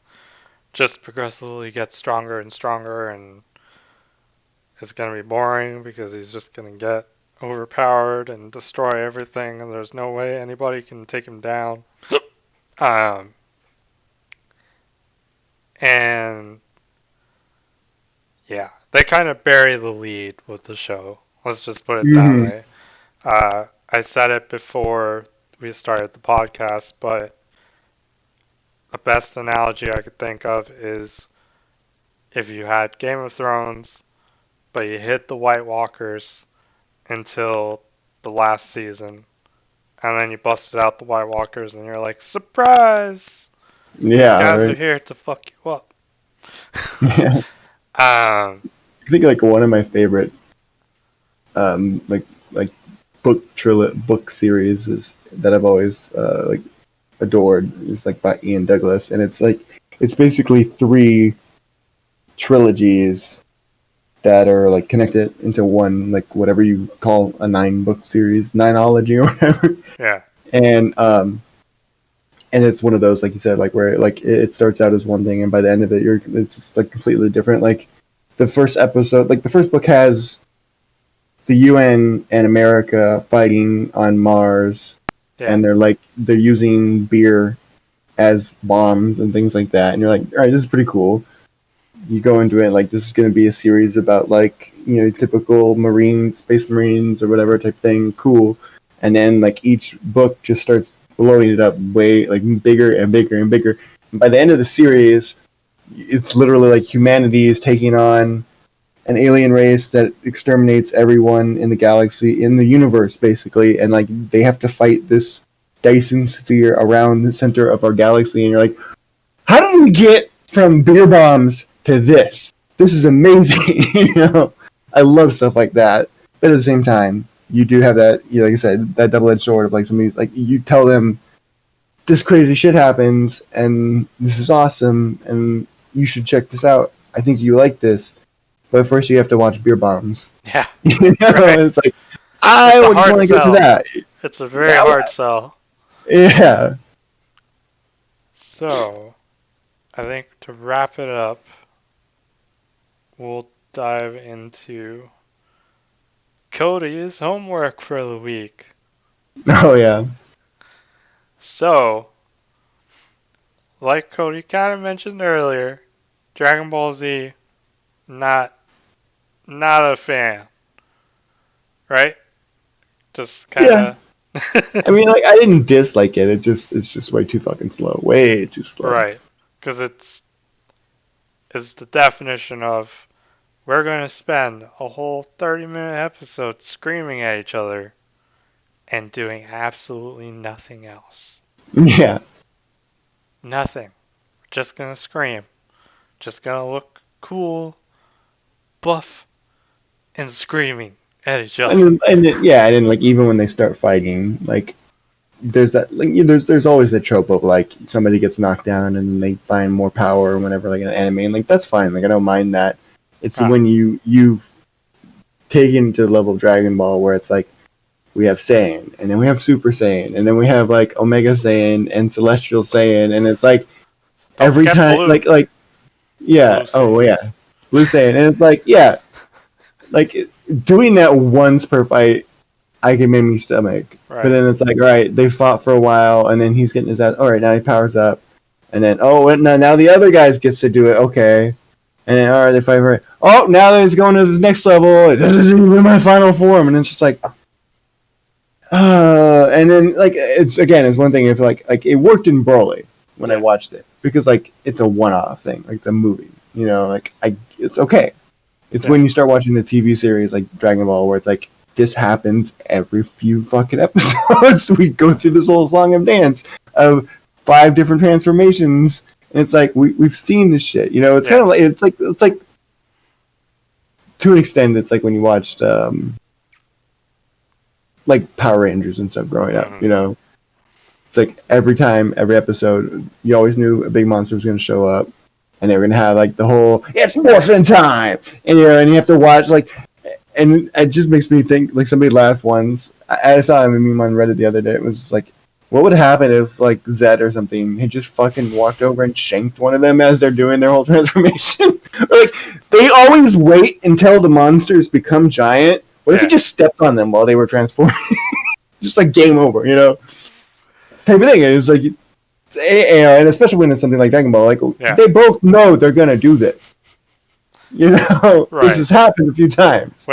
just progressively get stronger and stronger, and it's gonna be boring because he's just gonna get overpowered and destroy everything, and there's no way anybody can take him down. Um, and yeah, they kind of bury the lead with the show. Let's just put it that hmm way. I said it before we started the podcast, but the best analogy I could think of is if you had Game of Thrones, but you hit the White Walkers until the last season, and then you busted out the White Walkers, and you're like, surprise! These yeah, guys are right. here to fuck you up. Yeah. um, I think like one of my favorite like book series is that I've always like adored is like by Ian Douglas, and it's basically three trilogies that are like connected into one, like whatever you call a 9 book series, nineology or whatever. yeah, And and it's one of those, like you said, like where like it starts out as one thing, and by the end of it, it's just like completely different. Like the first episode, like the first book has the UN and America fighting on Mars, yeah, and they're using beer as bombs and things like that, and you're like, all right, this is pretty cool. You go into it like this is going to be a series about like typical space marines or whatever type thing, cool. And then like each book just starts blowing it up way like bigger and bigger and bigger. And by the end of the series, it's literally like humanity is taking on an alien race that exterminates everyone in the galaxy, in the universe, basically, and like they have to fight this Dyson sphere around the center of our galaxy, and you're like, how did we get from beer bombs to this? this is amazing. I love stuff like that. But at the same time, you do have that, like I said, that double-edged sword of like somebody like you tell them this crazy shit happens and this is awesome and you should check this out. I think you like this, but first you have to watch Beer Bombs. Yeah, right. It's like It's I a would just hard want to go to sell. that. It's a very hard sell. Yeah. So, I think to wrap it up, we'll dive into Cody's homework for the week. Oh yeah. So, like Cody kind of mentioned earlier, Dragon Ball Z, not a fan, right? Just kind Yeah. of. I mean, like I didn't dislike it. It's just way too fucking slow. Way too slow. Right, because it's the definition of we're going to spend a whole 30-minute episode screaming at each other and doing absolutely nothing else. Yeah. Nothing. Just gonna scream. Just gonna look cool, buff, and screaming at each other. And then like even when they start fighting, like there's that like there's always the trope of like somebody gets knocked down and they find more power or whenever like an anime, and like that's fine. Like I don't mind that. It's when you've taken to the level of Dragon Ball where it's like we have Saiyan and then we have Super Saiyan and then we have like Omega Saiyan and Celestial Saiyan, and it's like Don't every forget time blue. like yeah, Blue oh Saiyans. yeah, Blue Saiyan, and it's like yeah, like doing that once per fight I can make me stomach. Right. But then it's like, all right, they fought for a while, and then he's getting his ass. All right, now he powers up, and then now the other guys gets to do it. Okay, and then all right, they fight for it. Oh, now he's going to the next level. This isn't even my final form, and it's just like, and then like it's one thing if like it worked in Broly when I watched it because like it's a one-off thing, like it's a movie, it's okay. It's when you start watching the TV series like Dragon Ball where it's like this happens every few fucking episodes. We go through this whole song of dance of 5 different transformations, and it's like we've seen this shit. It's kind of like it's like to an extent it's like when you watched like Power Rangers and stuff growing up. It's like every episode, you always knew a big monster was going to show up, and they were going to have like the whole "it's morphin' time," and and you have to watch like. And it just makes me think, like, somebody laughed once. I saw a meme on Reddit the other day. It was just like, what would happen if, like, Zed or something had just fucking walked over and shanked one of them as they're doing their whole transformation? Like, they always wait until the monsters become giant. What if he just stepped on them while they were transforming? Just, like, game over, Type of thing. It's like, and especially when it's something like Dragon Ball, like, they both know they're going to do this. This has happened a few times.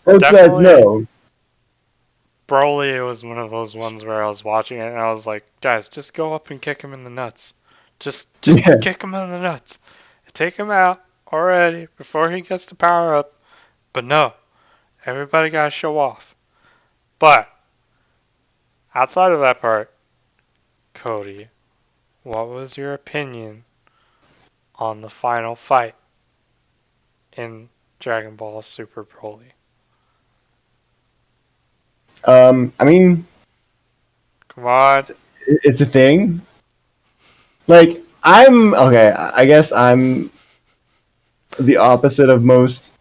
Both sides know. Broly was one of those ones where I was watching it and I was like, guys, just go up and kick him in the nuts. Just kick him in the nuts. Take him out already before he gets to power up. But no, everybody gotta show off. But outside of that part, Cody, what was your opinion on the final fight in Dragon Ball Super Broly? I mean, come on, it's a thing. Like I'm okay. I guess I'm the opposite of most.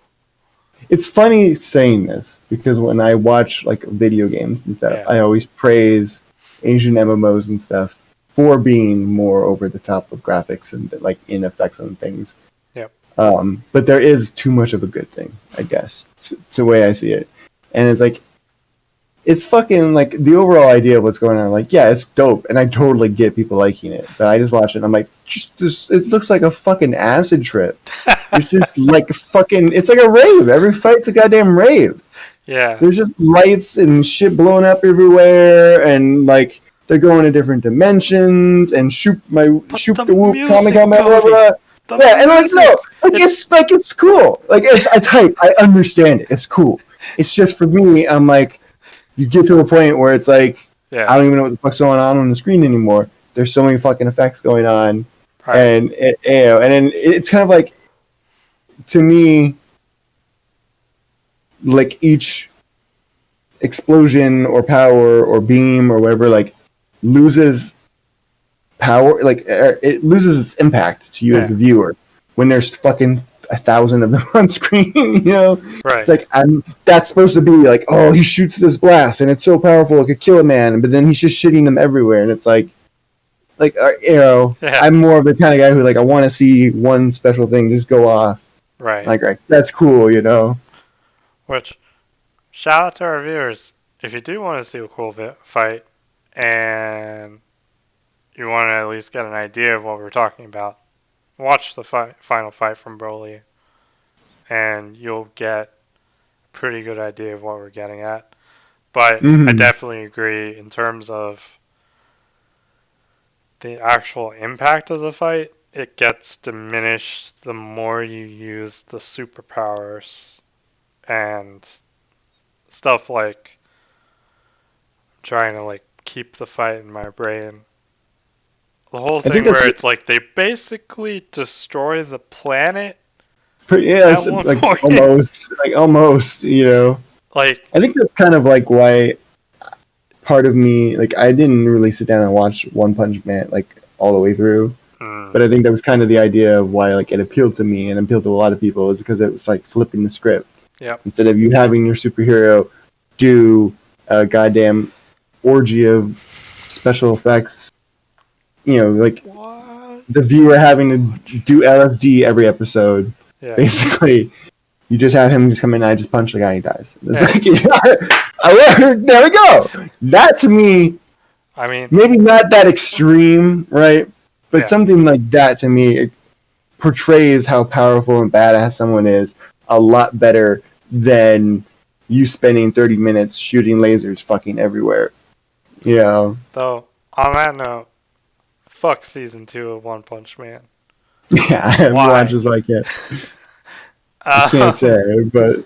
It's funny saying this because when I watch like video games and stuff, I always praise Asian MMOs and stuff for being more over the top of graphics and like in effects on things. Yep. But there is too much of a good thing, I guess. It's the way I see it, and it's like. It's fucking like the overall idea of what's going on. Like, yeah, it's dope, and I totally get people liking it. But I just watch it, and I'm like, it looks like a fucking acid trip. It's just like fucking. It's like a rave. Every fight's a goddamn rave. Yeah. There's just lights and shit blowing up everywhere, and like they're going to different dimensions and shoot the whoop Kamekame blah blah. Yeah, and like no, like it's cool. Like it's hype. I understand it. It's cool. It's just for me. I'm like. You get to a point where it's like, I don't even know what the fuck's going on the screen anymore. There's so many fucking effects going on, and then it's kind of like to me, like each explosion or power or beam or whatever, like loses power, like it loses its impact to you as Yeah. the viewer when there's fucking 1,000 of them on screen. It's Right. like that's supposed to be like, oh, he shoots this blast and it's so powerful it could kill a man, but then he's just shooting them everywhere, and it's like Yeah. I'm more of the kind of guy who like I want to see one special thing just go off, Right. like right, that's cool. Which, shout out to our viewers. If you do want to see a cool fight and you want to at least get an idea of what we're talking about, watch the final fight from Broly, and you'll get a pretty good idea of what we're getting at. But I Mm-hmm. definitely agree in terms of the actual impact of the fight, it gets diminished the more you use the superpowers and stuff like trying to like keep the fight in my brain. The whole I think thing that's where it's like they basically destroy the planet pretty, yeah, at it's one like point. almost. Like, I think that's kind of like why part of me, like, I didn't really sit down and watch One Punch Man like all the way through, mm, but I think that was kind of the idea of why like it appealed to me and appealed to a lot of people, is because it was like flipping the script. yep. Instead of you having your superhero do a goddamn orgy of special effects, like What? the viewer having to do LSD every episode, Yeah. basically. You just have him just come in and I just punch the guy and he dies. It's Yeah. like, there we go. That to me, I mean, maybe not that extreme, right? But yeah. something like that to me, it portrays how powerful and badass someone is a lot better than you spending 30 minutes shooting lasers fucking everywhere. Though, on that note, fuck season 2 of One Punch Man. Yeah, I haven't watched Why? this like yet. I can't say, but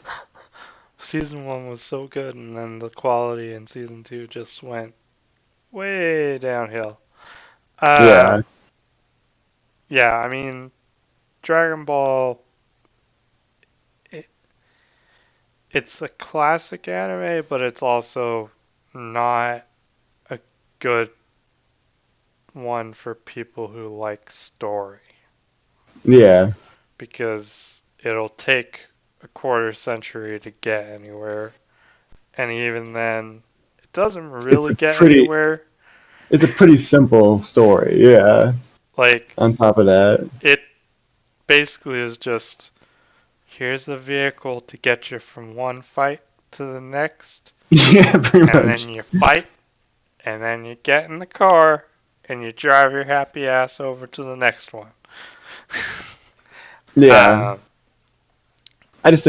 Season 1 was so good, and then the quality in season 2 just went way downhill. Uh, yeah, yeah, I mean, Dragon Ball, it, it's a classic anime, but it's also not a good one for people who like story yeah. because it'll take a quarter century to get anywhere, and even then, it doesn't It's really a get pretty, anywhere. it's a pretty simple story. Yeah. Like, On top of that, it basically is just here's a vehicle to get you from one fight to the next, yeah, pretty and much. then you fight, and then you get in the car and you drive your happy ass over to the next one. Yeah. um, I just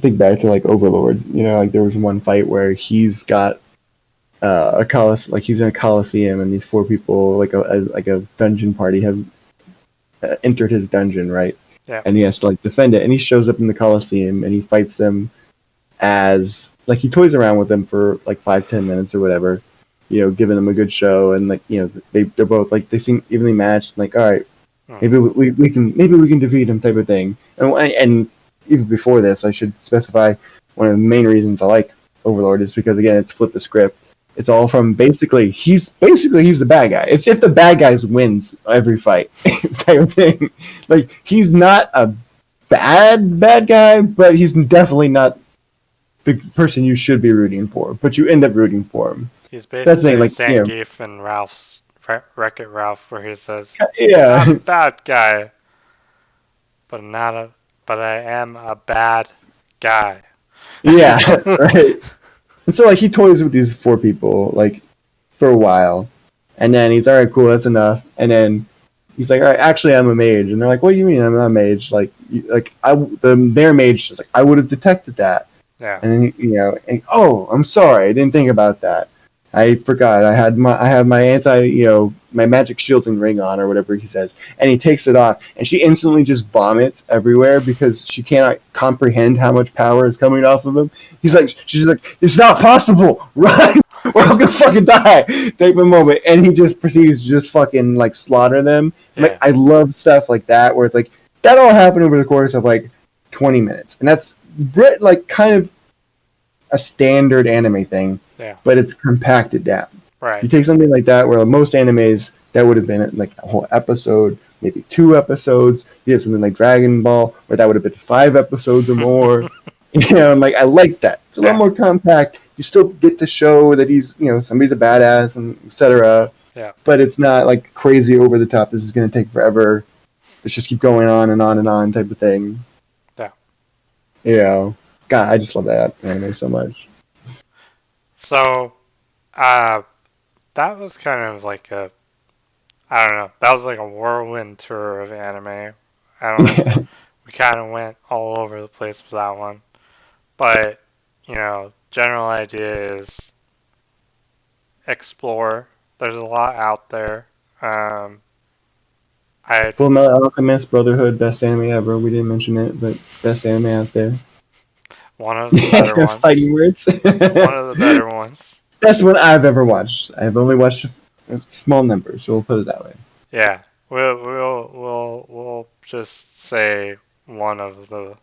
think back to like Overlord. Like there was one fight where he's got like he's in a coliseum, and these four people, like a dungeon party, have entered his dungeon, right? yeah, And he has to like defend it, and he shows up in the coliseum and he fights them as like he toys around with them for like 5-10 minutes or whatever, giving them a good show, and like they're both like they seem evenly matched, like all right, mm, maybe we can defeat him type of thing. And even before this, I should specify one of the main reasons I like Overlord is because again it's flipped the script. It's all from he's the bad guy. It's if the bad guys wins every fight type of thing. Like he's not a bad guy, but he's definitely not the person you should be rooting for. But you end up rooting for him. he's That's the thing. basically Like Zangief and Ralph's Wreck-It Ralph, where he says, "I'm not a yeah, bad guy, but not a, but I am a bad guy." yeah, right. And so like he toys with these four people like for a while, and then he's all right, cool, that's enough. And then he's like, all right, actually, I'm a mage. And they're like, what do you mean I'm not a mage? Like, their mage is like, I would have detected that. Yeah, And then and, oh, I'm sorry, I didn't think about that. I forgot. I have my my magic shielding ring on or whatever he says, and he takes it off, and she instantly just vomits everywhere because she cannot comprehend how much power is coming off of him. She's like, it's not possible, run, or I'm gonna fucking die, type of moment, and he just proceeds to just fucking like slaughter them. yeah, Like I love stuff like that where it's like that all happened over the course of like 20 minutes, and that's like kind of a standard anime thing, Yeah. but it's compacted down. Right. You take something like that, where most animes that would have been like a whole episode, maybe 2 episodes. You have something like Dragon Ball, where that would have been 5 episodes or more. And like I like that. It's a little Yeah. more compact. You still get to show that he's somebody's a badass and etc. Yeah. But it's not like crazy over the top. This is going to take forever. Let's just keep going on and on and on type of thing. Yeah. You know, God, I just love that anime so much. So, uh, that was kind of like I don't know, that was like a whirlwind tour of anime. I don't, we kind of went all over the place with that one. But, general idea is explore. There's a lot out there. Um, I Full Metal Alchemist Brotherhood, best anime ever. We didn't mention it, but best anime out there. One of the better ones. Fighting words. One of the better ones. Best one I've ever watched. I've only watched a small number, so we'll put it that way. Yeah, we'll just say one of the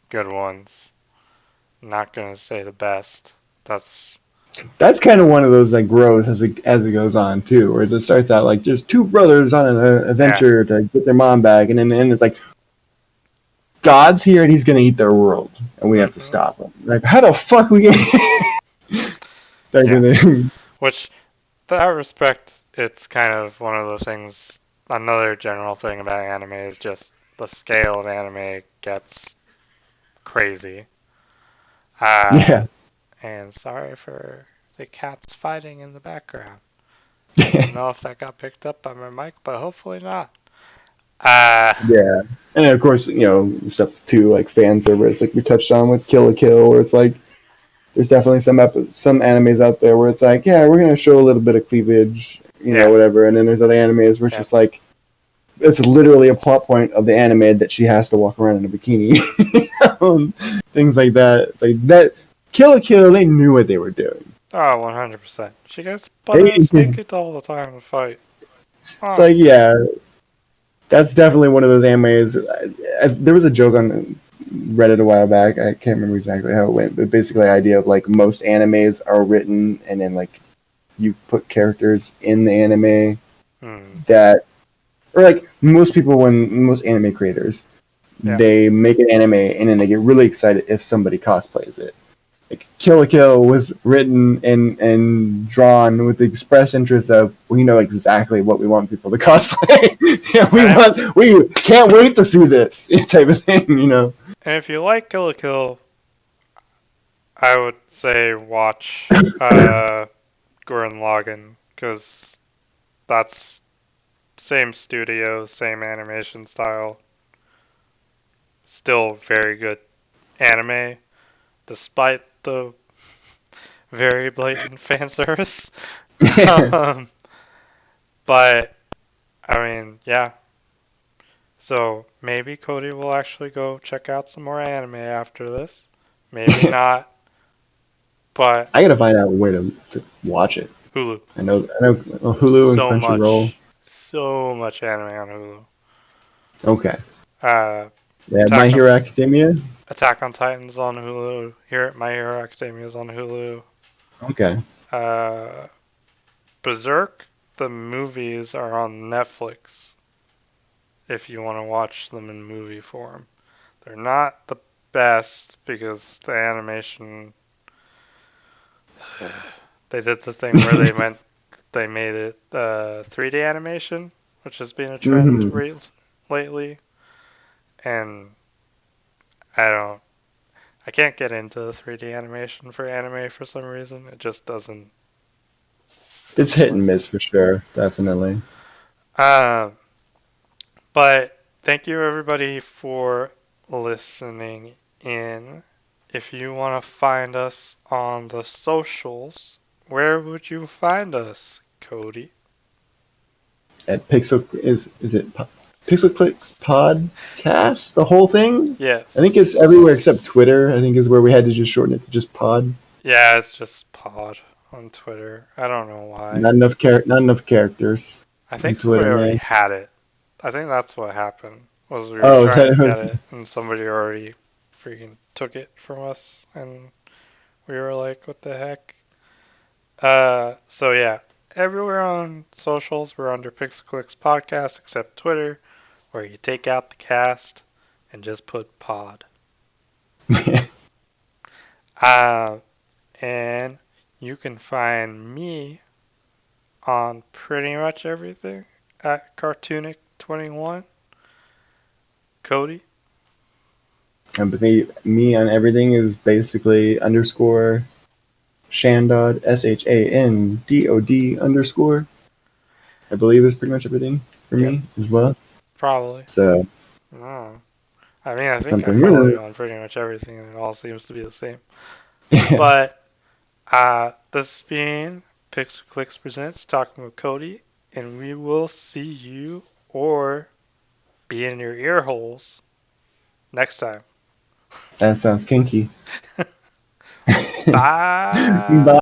good ones. Not gonna say the best. That's That's kind of one of those like growth as it goes on too, whereas it starts out like just two brothers on an yeah. adventure to get their mom back, and then in the end it's like God's here and he's gonna eat their world, and we have to Mm-hmm. stop him. Like how the fuck we get? Yeah. Which, that respect, it's kind of one of the things. Another general thing about anime is just the scale of anime gets crazy. Uh, Yeah. and sorry for the cats fighting in the background. I don't know if that got picked up by my mic, but hopefully not. Uh, Yeah, and then of course stuff too like fan service, like we touched on with Kill la Kill, where it's like there's definitely some animes out there where it's like, yeah, we're gonna show a little bit of cleavage, yeah, whatever, and then there's other animes where it's yeah. just like it's literally a plot point of the anime that she has to walk around in a bikini, things like that. It's like that Kill la Kill, they knew what they were doing. Oh, 100%. She gets They, butt ass it's naked all the time to fight. Oh, like yeah, that's definitely one of those animes. There was a joke on Reddit a while back. I can't remember exactly how it went, but basically, the idea of like most animes are written and then like you put characters in the anime that, or like most people, when most anime creators, yeah. they make an anime and then they get really excited if somebody cosplays it. Like Kill la Kill was written and drawn with the express interest of we know exactly what we want people to cosplay. Yeah, we can't wait to see this type of thing. And if you like Kill la Kill, I would say watch Gurren Lagann, because that's same studio, same animation style. Still very good anime, despite the very blatant fan service. um, but, I mean, yeah. So maybe Cody will actually go check out some more anime after this. Maybe not, but I gotta find out where to watch it. Hulu. I know Hulu and Crunchyroll. So much anime on Hulu. Okay. Uh, Yeah, My Hero Academia. Attack on Titan's on Hulu. Here, My Hero Academia is on Hulu. Okay. Berserk, the movies are on Netflix. If you want to watch them in movie form, they're not the best because the animation. They did the thing where they made it 3D animation, which has been a trend lately, and I can't get into 3D animation for anime for some reason. It just doesn't. It's hit and miss for sure, definitely. But thank you everybody for listening in. If you want to find us on the socials, where would you find us, Cody? At Pixel is it Pixel Clicks Podcast? The whole thing? Yes. I think it's everywhere except Twitter. I think is where we had to just shorten it to just Pod. Yeah, it's just Pod on Twitter. I don't know why. Not enough characters. I think Twitter, somebody already man. had it. I think that's what happened. Was we were trying to get it, and somebody already freaking took it from us, and we were like, "What the heck?" So yeah, everywhere on socials we're under Pixel Clicks Podcast except Twitter, where you take out the cast and just put pod. Uh, and you can find me on pretty much everything at Cartoonic21. Cody. Empathy, me on everything is basically underscore Shandod, SHANDOD underscore. I believe is pretty much everything for Yep, me as well. probably. So Oh. I mean, I think I something follow you new. on pretty much everything, and it all seems to be the same. Yeah, But this has been Pixel Clicks Presents Talking with Cody, and we will see you or be in your ear holes next time. that sounds kinky. Bye. Bye.